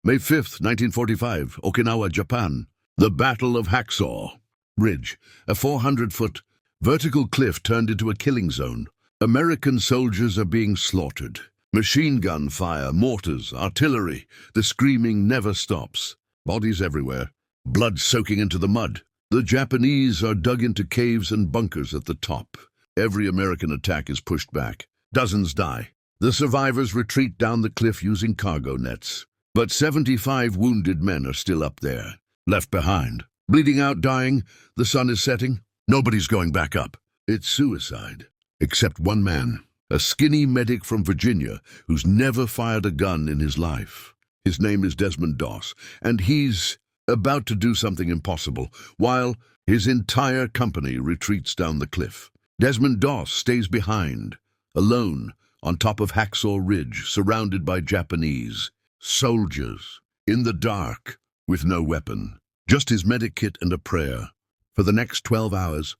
May 5th, 1945, Okinawa, Japan. The Battle of Hacksaw Ridge, a 400-foot vertical cliff turned into a killing zone. American soldiers are being slaughtered. Machine gun fire, mortars, artillery. The screaming never stops. Bodies everywhere, blood soaking into the mud. The Japanese are dug into caves and bunkers at the top. Every American attack is pushed back. Dozens die. The survivors retreat down the cliff using cargo nets. But 75 wounded men are still up there, left behind. Bleeding out, dying. The sun is setting. Nobody's going back up. It's suicide. Except one man, a skinny medic from Virginia who's never fired a gun in his life. His name is Desmond Doss, and he's about to do something impossible while his entire company retreats down the cliff. Desmond Doss stays behind, alone, on top of Hacksaw Ridge, surrounded by Japanese soldiers, in the dark, with no weapon. Just his medic kit and a prayer. For the next 12 hours,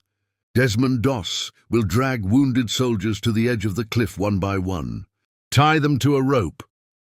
Desmond Doss will drag wounded soldiers to the edge of the cliff one by one, tie them to a rope,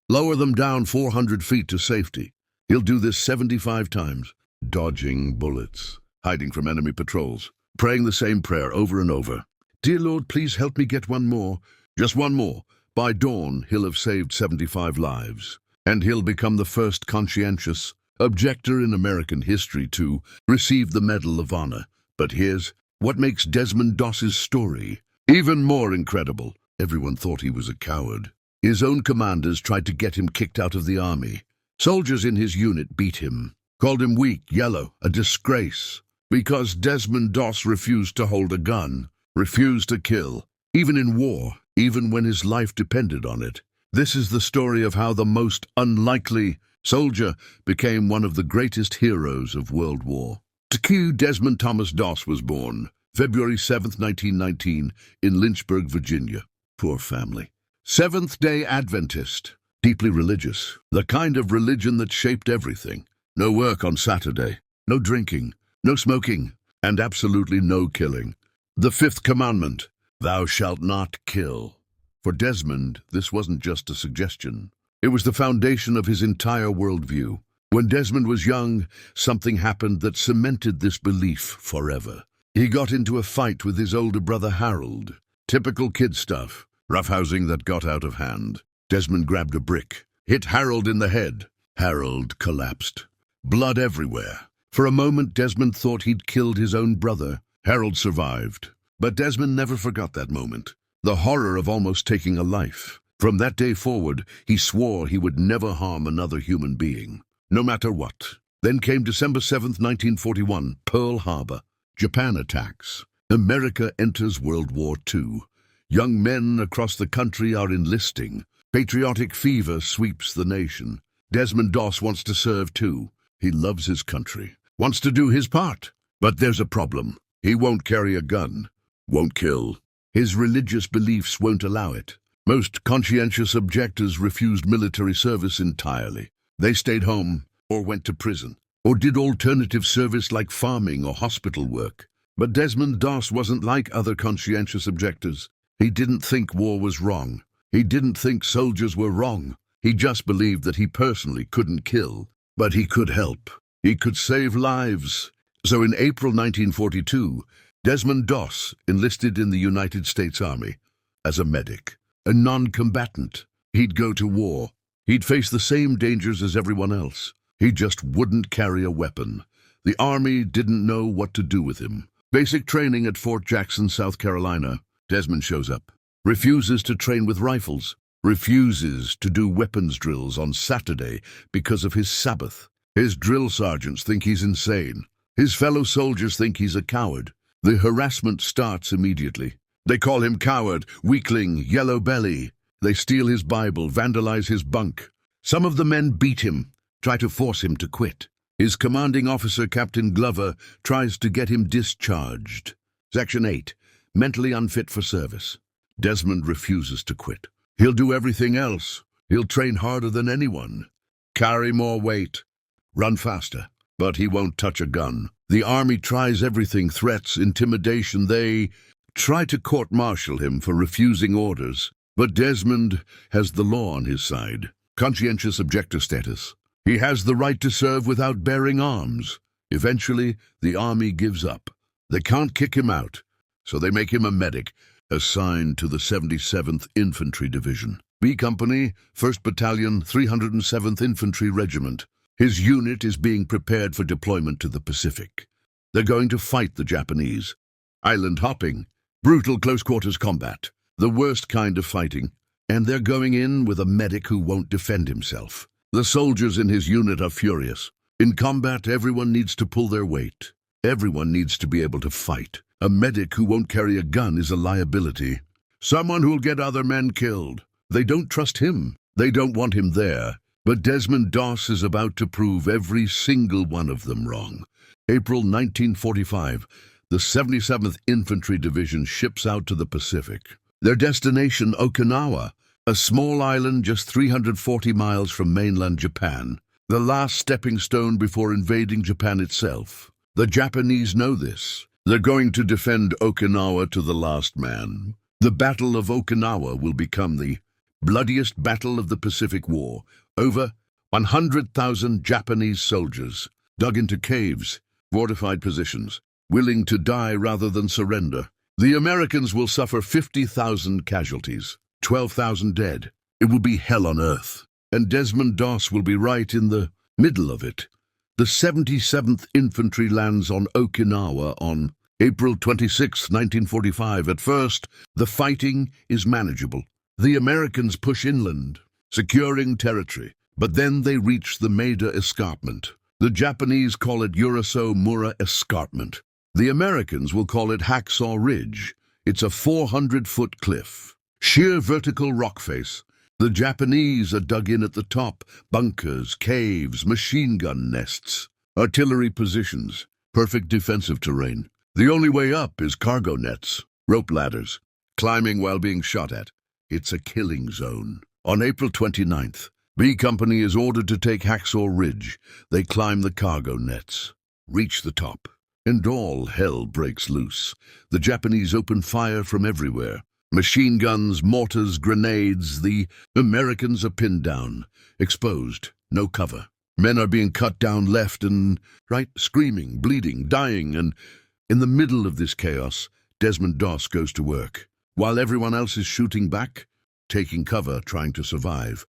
lower them down 400 feet to safety. He'll do this 75 times, dodging bullets, hiding from enemy patrols, praying the same prayer over and over. Dear Lord, please help me get one more, just one more. By dawn, he'll have saved 75 lives, and he'll become the first conscientious objector in American history to receive the Medal of Honor. But here's what makes Desmond Doss's story even more incredible. Everyone thought he was a coward. His own commanders tried to get him kicked out of the army. Soldiers in his unit beat him, called him weak, yellow, a disgrace, because Desmond Doss refused to hold a gun, refused to kill, even in war, even when his life depended on it. This is the story of how the most unlikely soldier became one of the greatest heroes of World War. T.Q. Desmond Thomas Doss was born February 7th, 1919, in Lynchburg, Virginia. Poor family. Seventh-day Adventist, deeply religious, the kind of religion that shaped everything. No work on Saturday, no drinking, no smoking, and absolutely no killing. The fifth commandment, thou shalt not kill. For Desmond, this wasn't just a suggestion. It was the foundation of his entire worldview. When Desmond was young, something happened that cemented this belief forever. He got into a fight with his older brother Harold. Typical kid stuff, roughhousing that got out of hand. Desmond grabbed a brick, hit Harold in the head. Harold collapsed. Blood everywhere. For a moment, Desmond thought he'd killed his own brother. Harold survived. But Desmond never forgot that moment. The horror of almost taking a life. From that day forward, he swore he would never harm another human being, no matter what. Then came December 7th, 1941, Pearl Harbor. Japan attacks. America enters World War II. Young men across the country are enlisting. Patriotic fever sweeps the nation. Desmond Doss wants to serve too. He loves his country, wants to do his part. But there's a problem. He won't carry a gun, won't kill. His religious beliefs won't allow it. Most conscientious objectors refused military service entirely. They stayed home, or went to prison, or did alternative service like farming or hospital work. But Desmond Doss wasn't like other conscientious objectors. He didn't think war was wrong. He didn't think soldiers were wrong. He just believed that he personally couldn't kill, but he could help. He could save lives. So in April 1942, Desmond Doss enlisted in the United States Army as a medic, a non-combatant. He'd go to war. He'd face the same dangers as everyone else. He just wouldn't carry a weapon. The Army didn't know what to do with him. Basic training at Fort Jackson, South Carolina. Desmond shows up. Refuses to train with rifles. Refuses to do weapons drills on Saturday because of his Sabbath. His drill sergeants think he's insane. His fellow soldiers think he's a coward. The harassment starts immediately. They call him coward, weakling, yellow belly. They steal his Bible, vandalize his bunk. Some of the men beat him, try to force him to quit. His commanding officer, Captain Glover, tries to get him discharged. Section 8, mentally unfit for service. Desmond refuses to quit. He'll do everything else. He'll train harder than anyone, carry more weight, run faster. But he won't touch a gun. The Army tries everything, threats, intimidation. They try to court-martial him for refusing orders. But Desmond has the law on his side. Conscientious objector status. He has the right to serve without bearing arms. Eventually, the army gives up. They can't kick him out, so they make him a medic, assigned to the 77th Infantry Division. B Company, 1st Battalion, 307th Infantry Regiment. His unit is being prepared for deployment to the Pacific. They're going to fight the Japanese. Island hopping, brutal close-quarters combat, the worst kind of fighting. And they're going in with a medic who won't defend himself. The soldiers in his unit are furious. In combat, everyone needs to pull their weight. Everyone needs to be able to fight. A medic who won't carry a gun is a liability. Someone who'll get other men killed. They don't trust him. They don't want him there. But Desmond Doss is about to prove every single one of them wrong. April 1945, the 77th Infantry Division ships out to the Pacific. Their destination, Okinawa, a small island just 340 miles from mainland Japan. The last stepping stone before invading Japan itself. The Japanese know this. They're going to defend Okinawa to the last man. The Battle of Okinawa will become the bloodiest battle of the Pacific War. Over 100,000 Japanese soldiers dug into caves, fortified positions, willing to die rather than surrender. The Americans will suffer 50,000 casualties, 12,000 dead. It will be hell on earth. And Desmond Doss will be right in the middle of it. The 77th Infantry lands on Okinawa on April 26, 1945. At first, the fighting is manageable. The Americans push inland, securing territory, but then they reach the Maeda Escarpment. The Japanese call it Uraso-Mura Escarpment. The Americans will call it Hacksaw Ridge. It's a 400-foot cliff, sheer vertical rock face. The Japanese are dug in at the top, bunkers, caves, machine gun nests, artillery positions, perfect defensive terrain. The only way up is cargo nets, rope ladders, climbing while being shot at. It's a killing zone. On April 29th, B Company is ordered to take Hacksaw Ridge. They climb the cargo nets, reach the top, and all hell breaks loose. The Japanese open fire from everywhere. Machine guns, mortars, grenades. The Americans are pinned down, exposed, no cover. Men are being cut down left and right, screaming, bleeding, dying, and in the middle of this chaos, Desmond Doss goes to work. While everyone else is shooting back, taking cover, trying to survive,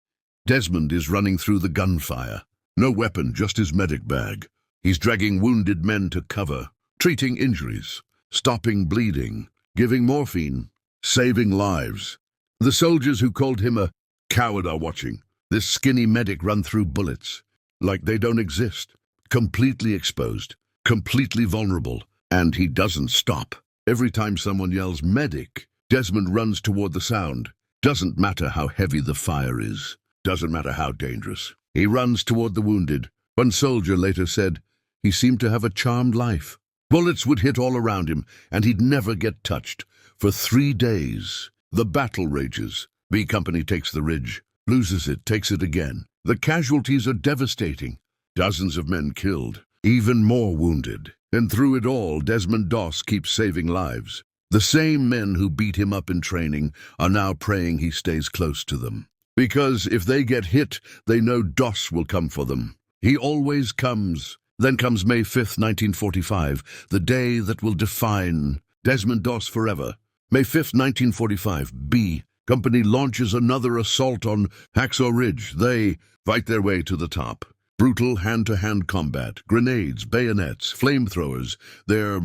Desmond is running through the gunfire. No weapon, just his medic bag. He's dragging wounded men to cover, treating injuries, stopping bleeding, giving morphine, saving lives. The soldiers who called him a coward are watching. This skinny medic run through bullets, like they don't exist. Completely exposed, completely vulnerable, and he doesn't stop. Every time someone yells, "Medic," Desmond runs toward the sound. Doesn't matter how heavy the fire is. Doesn't matter how dangerous. He runs toward the wounded. One soldier later said he seemed to have a charmed life. Bullets would hit all around him, and he'd never get touched. For 3 days, the battle rages. B Company takes the ridge, loses it, takes it again. The casualties are devastating. Dozens of men killed, even more wounded. And through it all, Desmond Doss keeps saving lives. The same men who beat him up in training are now praying he stays close to them. Because if they get hit, they know Doss will come for them. He always comes. Then comes May 5th, 1945, the day that will define Desmond Doss forever. May 5th, 1945, B Company launches another assault on Hacksaw Ridge. They fight their way to the top. Brutal hand-to-hand combat, grenades, bayonets, flamethrowers. They're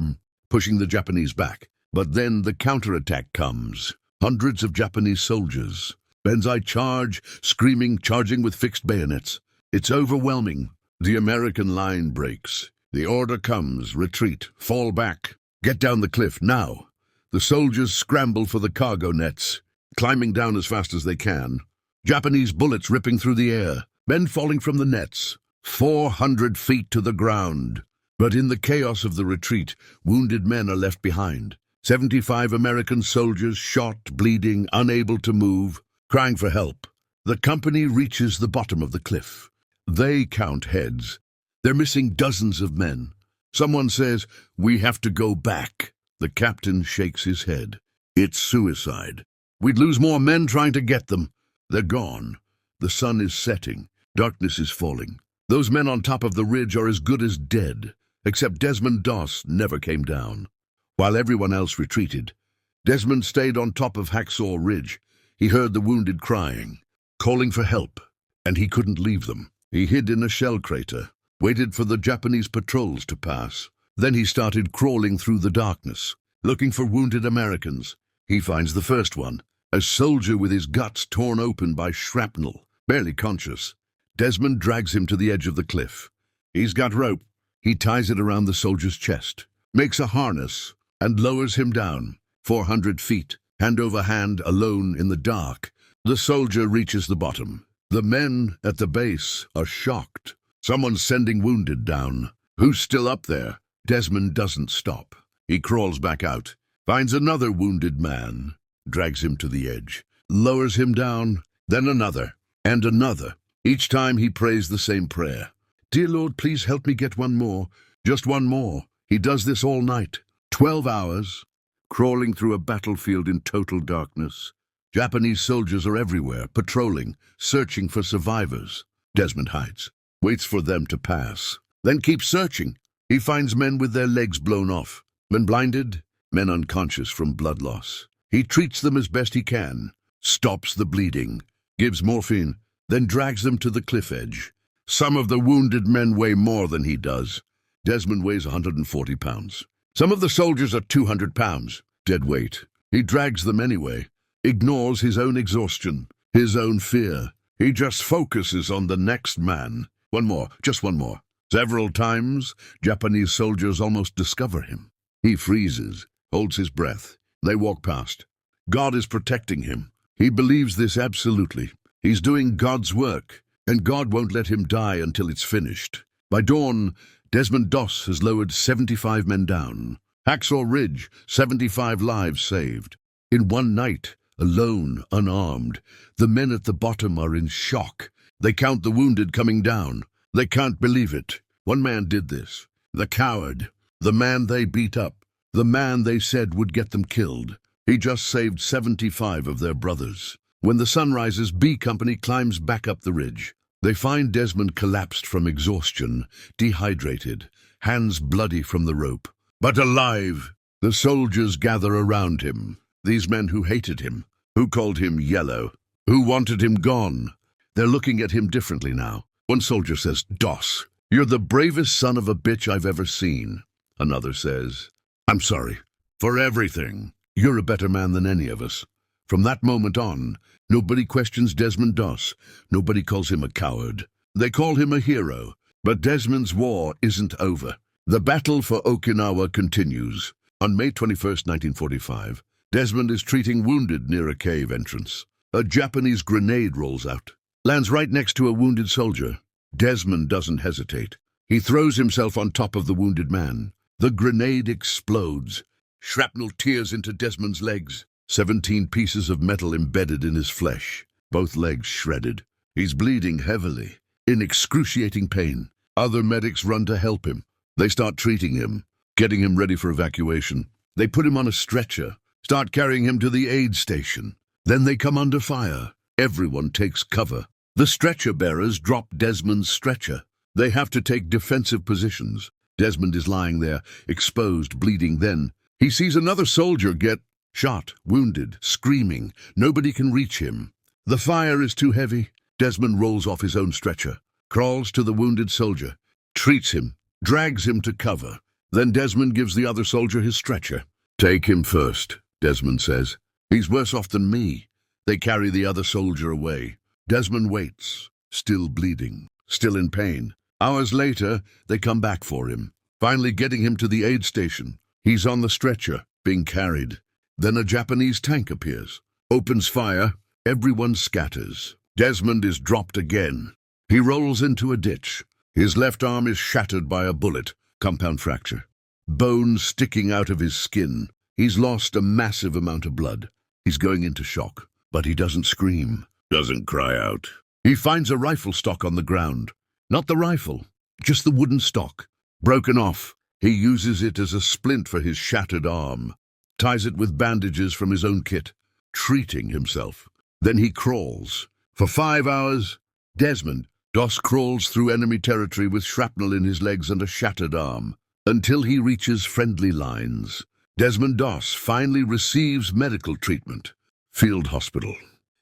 pushing the Japanese back. But then the counterattack comes. Hundreds of Japanese soldiers. Banzai charge, screaming, charging with fixed bayonets. It's overwhelming. The American line breaks. The order comes, retreat, fall back. Get down the cliff, now. The soldiers scramble for the cargo nets, climbing down as fast as they can. Japanese bullets ripping through the air, men falling from the nets, 400 feet to the ground. But in the chaos of the retreat, wounded men are left behind. 75 American soldiers shot, bleeding, unable to move, crying for help. The company reaches the bottom of the cliff. They count heads. They're missing dozens of men. Someone says, "We have to go back." The captain shakes his head. It's suicide. We'd lose more men trying to get them. They're gone. The sun is setting. Darkness is falling. Those men on top of the ridge are as good as dead, except Desmond Doss never came down. While everyone else retreated, Desmond stayed on top of Hacksaw Ridge. He heard the wounded crying, calling for help, and he couldn't leave them. He hid in a shell crater, waited for the Japanese patrols to pass. Then he started crawling through the darkness, looking for wounded Americans. He finds the first one, a soldier with his guts torn open by shrapnel, barely conscious. Desmond drags him to the edge of the cliff. He's got rope. He ties it around the soldier's chest, makes a harness, and lowers him down. 400 feet, hand over hand, alone in the dark. The soldier reaches the bottom. The men at the base are shocked. Someone's sending wounded down. Who's still up there? Desmond doesn't stop. He crawls back out, finds another wounded man, drags him to the edge, lowers him down, then another, and another. Each time he prays the same prayer. Dear Lord, please help me get one more. Just one more. He does this all night. 12 hours, crawling through a battlefield in total darkness. Japanese soldiers are everywhere, patrolling, searching for survivors. Desmond hides, waits for them to pass, then keeps searching. He finds men with their legs blown off, men blinded, men unconscious from blood loss. He treats them as best he can, stops the bleeding, gives morphine, then drags them to the cliff edge. Some of the wounded men weigh more than he does. Desmond weighs 140 pounds. Some of the soldiers are 200 pounds, dead weight. He drags them anyway, ignores his own exhaustion, his own fear. He just focuses on the next man. One more, just one more. Several times, Japanese soldiers almost discover him. He freezes, holds his breath. They walk past. God is protecting him. He believes this absolutely. He's doing God's work, and God won't let him die until it's finished. By dawn, Desmond Doss has lowered 75 men down. Hacksaw Ridge, 75 lives saved. In one night, alone, unarmed, the men at the bottom are in shock. They count the wounded coming down. They can't believe it. One man did this. The coward. The man they beat up. The man they said would get them killed. He just saved 75 of their brothers. When the sun rises, B Company climbs back up the ridge. They find Desmond collapsed from exhaustion, dehydrated, hands bloody from the rope. But alive! The soldiers gather around him. These men who hated him, who called him yellow, who wanted him gone. They're looking at him differently now. One soldier says, Doss, you're the bravest son of a bitch I've ever seen. Another says, I'm sorry for everything. You're a better man than any of us. From that moment on, nobody questions Desmond Doss. Nobody calls him a coward. They call him a hero. But Desmond's war isn't over. The battle for Okinawa continues. On May 21st, 1945, Desmond is treating wounded near a cave entrance. A Japanese grenade rolls out, lands right next to a wounded soldier. Desmond doesn't hesitate. He throws himself on top of the wounded man. The grenade explodes. Shrapnel tears into Desmond's legs. 17 pieces of metal embedded in his flesh, both legs shredded. He's bleeding heavily, in excruciating pain. Other medics run to help him. They start treating him, getting him ready for evacuation. They put him on a stretcher, start carrying him to the aid station. Then they come under fire. Everyone takes cover. The stretcher bearers drop Desmond's stretcher. They have to take defensive positions. Desmond is lying there, exposed, bleeding. Then he sees another soldier get shot, wounded, screaming. Nobody can reach him. The fire is too heavy. Desmond rolls off his own stretcher, crawls to the wounded soldier, treats him, drags him to cover. Then Desmond gives the other soldier his stretcher. Take him first, Desmond says. He's worse off than me. They carry the other soldier away. Desmond waits, still bleeding, still in pain. Hours later, they come back for him, finally getting him to the aid station. He's on the stretcher, being carried. Then a Japanese tank appears, opens fire. Everyone scatters. Desmond is dropped again. He rolls into a ditch. His left arm is shattered by a bullet, compound fracture. Bones sticking out of his skin. He's lost a massive amount of blood. He's going into shock, but he doesn't scream, doesn't cry out. He finds a rifle stock on the ground. Not the rifle, just the wooden stock, broken off. He uses it as a splint for his shattered arm, ties it with bandages from his own kit, treating himself. Then he crawls. For 5 hours, Desmond, Doss crawls through enemy territory with shrapnel in his legs and a shattered arm, until he reaches friendly lines. Desmond Doss finally receives medical treatment. Field hospital.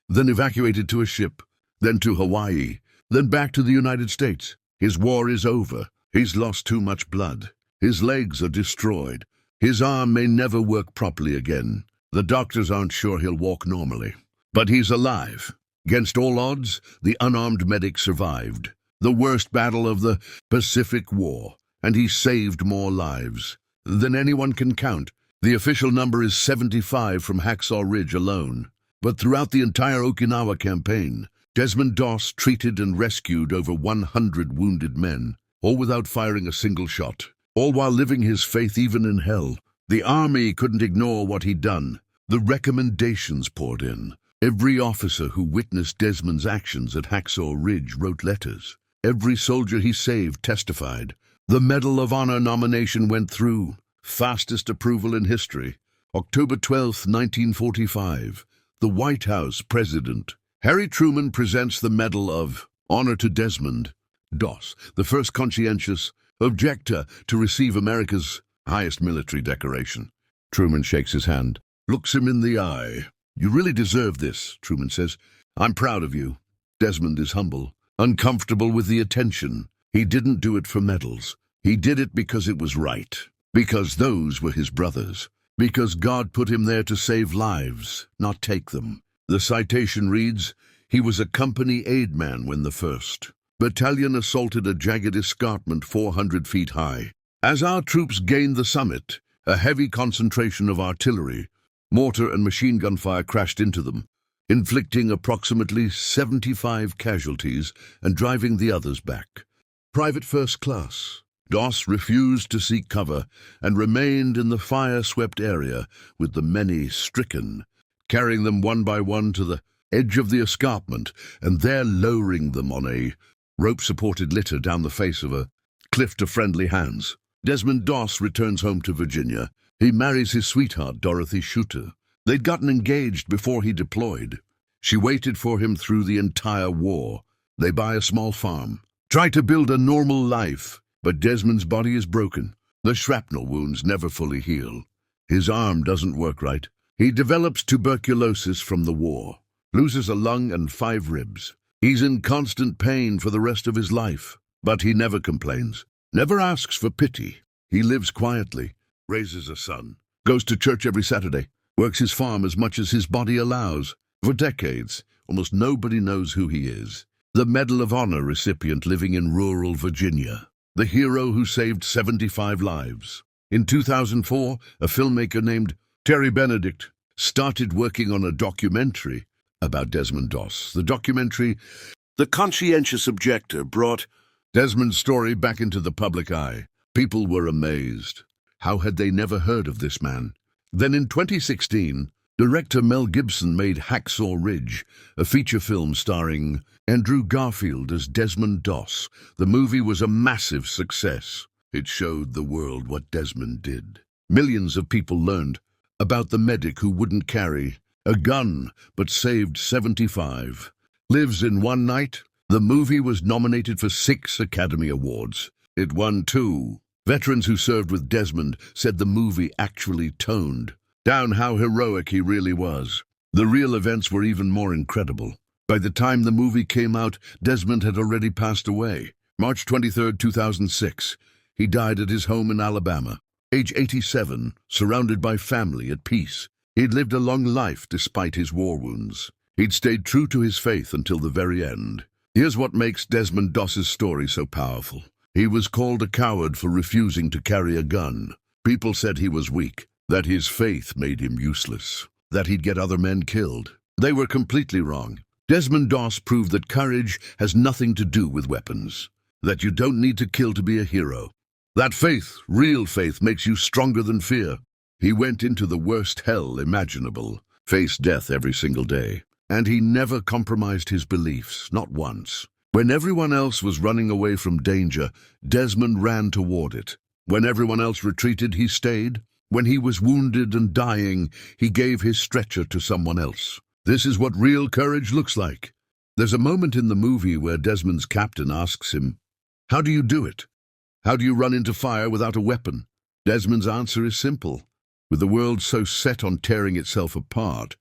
Then evacuated to a ship. Then to Hawaii. Then back to the United States. His war is over. He's lost too much blood. His legs are destroyed. His arm may never work properly again. The doctors aren't sure he'll walk normally. But he's alive. Against all odds, the unarmed medic survived. The worst battle of the Pacific War. And he saved more lives than anyone can count. The official number is 75 from Hacksaw Ridge alone. But throughout the entire Okinawa campaign, Desmond Doss treated and rescued over 100 wounded men, all without firing a single shot, all while living his faith even in hell. The army couldn't ignore what he'd done. The recommendations poured in. Every officer who witnessed Desmond's actions at Hacksaw Ridge wrote letters. Every soldier he saved testified. The Medal of Honor nomination went through. Fastest approval in history. October 12, 1945. The White House President Harry Truman presents the Medal of Honor to Desmond Doss, the first conscientious objector to receive America's highest military decoration. Truman shakes his hand, looks him in the eye. "You really deserve this," Truman says. "I'm proud of you." Desmond is humble, uncomfortable with the attention. He didn't do it for medals. He did it because it was right. Because those were his brothers. Because God put him there to save lives, not take them. The citation reads, "He was a company aid man when the 1st Battalion assaulted a jagged escarpment 400 feet high. As our troops gained the summit, a heavy concentration of artillery, mortar and machine gun fire crashed into them, inflicting approximately 75 casualties and driving the others back. Private First Class Doss refused to seek cover and remained in the fire-swept area with the many stricken, carrying them one by one to the edge of the escarpment and there lowering them on a rope-supported litter down the face of a cliff to friendly hands. Desmond Doss returns home to Virginia. He marries his sweetheart, Dorothy Schutter. They'd gotten engaged before he deployed. She waited for him through the entire war. They buy a small farm, try to build a normal life, but Desmond's body is broken. The shrapnel wounds never fully heal. His arm doesn't work right. He develops tuberculosis from the war, loses a lung and 5 ribs. He's in constant pain for the rest of his life, but he never complains, never asks for pity. He lives quietly, raises a son, goes to church every Saturday, works his farm as much as his body allows. For decades, almost nobody knows who he is. The Medal of Honor recipient living in rural Virginia. The hero who saved 75 lives. In 2004, a filmmaker named Terry Benedict started working on a documentary about Desmond Doss. The documentary, The Conscientious Objector, brought Desmond's story back into the public eye. People were amazed. How had they never heard of this man? Then in 2016, director Mel Gibson made Hacksaw Ridge, a feature film starring Andrew Garfield as Desmond Doss. The movie was a massive success. It showed the world what Desmond did. Millions of people learned about the medic who wouldn't carry a gun but saved 75 lives in one night. The movie was nominated for 6 Academy Awards. It won 2. Veterans who served with Desmond said the movie actually toned down how heroic he really was. The real events were even more incredible. By the time the movie came out, Desmond had already passed away. March 23, 2006. He died at his home in Alabama, age 87, surrounded by family at peace. He'd lived a long life despite his war wounds. He'd stayed true to his faith until the very end. Here's what makes Desmond Doss's story so powerful. He was called a coward for refusing to carry a gun. People said he was weak, that his faith made him useless, that he'd get other men killed. They were completely wrong. Desmond Doss proved that courage has nothing to do with weapons, that you don't need to kill to be a hero. That faith, real faith, makes you stronger than fear. He went into the worst hell imaginable, faced death every single day, and he never compromised his beliefs, not once. When everyone else was running away from danger, Desmond ran toward it. When everyone else retreated, he stayed. When he was wounded and dying, he gave his stretcher to someone else. This is what real courage looks like. There's a moment in the movie where Desmond's captain asks him, "How do you do it? How do you run into fire without a weapon?" Desmond's answer is simple. With the world so set on tearing itself apart,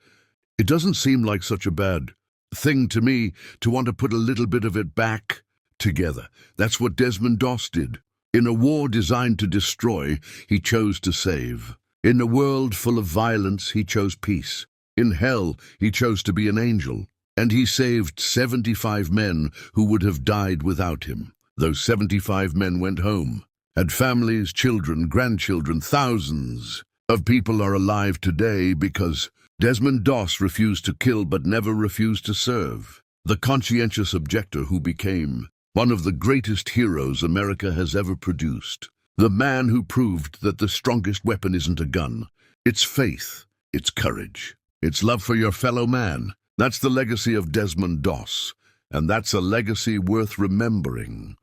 it doesn't seem like such a bad thing to me to want to put a little bit of it back together. That's what Desmond Doss did. In a war designed to destroy, he chose to save. In a world full of violence, he chose peace. In hell, he chose to be an angel. And he saved 75 men who would have died without him. Those 75 men went home, had families, children, grandchildren. Thousands of people are alive today because Desmond Doss refused to kill but never refused to serve. The conscientious objector who became one of the greatest heroes America has ever produced. The man who proved that the strongest weapon isn't a gun. It's faith, it's courage, it's love for your fellow man. That's the legacy of Desmond Doss, and that's a legacy worth remembering.